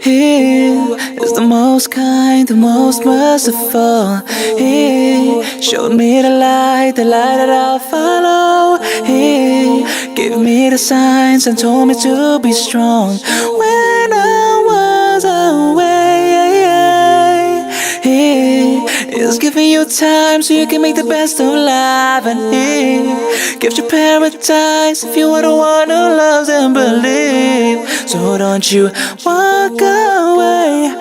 He is the most kind, the most merciful. He showed me the light that I'll follow. He gave me the signs and told me to be strong when I was away. He is giving you time so you can make the best of life, and He gives you paradise if you are the one who loves and believes. So don't you walk away,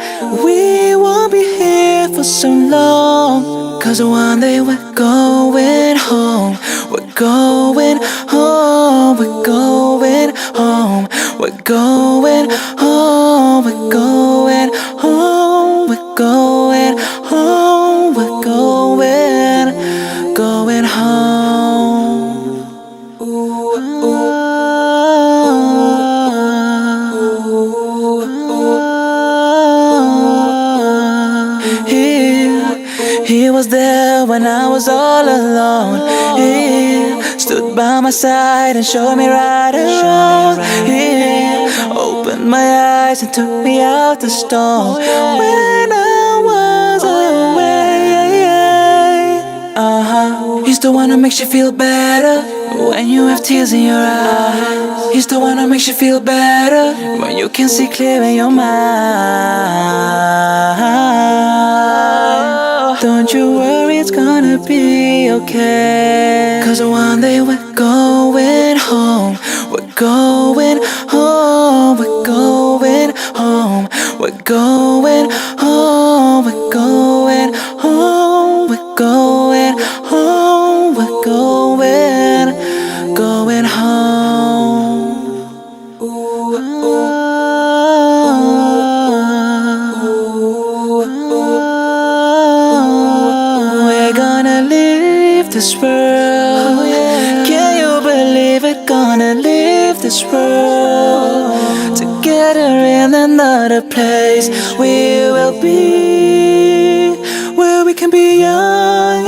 we won't be here for so long. 'Cause one day we're going home, we're going home, we're going home, we're going home, we're going home, we're going home, we're going home. He was there when I was all alone. He stood by my side and showed me right and wrong. He opened my eyes and took me out the storm when I was away. He's the one who makes you feel better when you have tears in your eyes. He's the one who makes you feel better when you can see clear in your mind. Don't you worry, it's gonna be okay. 'Cause one day we're going home, we're going home, we're going home, we're going home, we're going home, we're going home, we're going home. We're gonna leave this world. Can you believe it? Gonna leave this world together in another place. We will be where we can be young.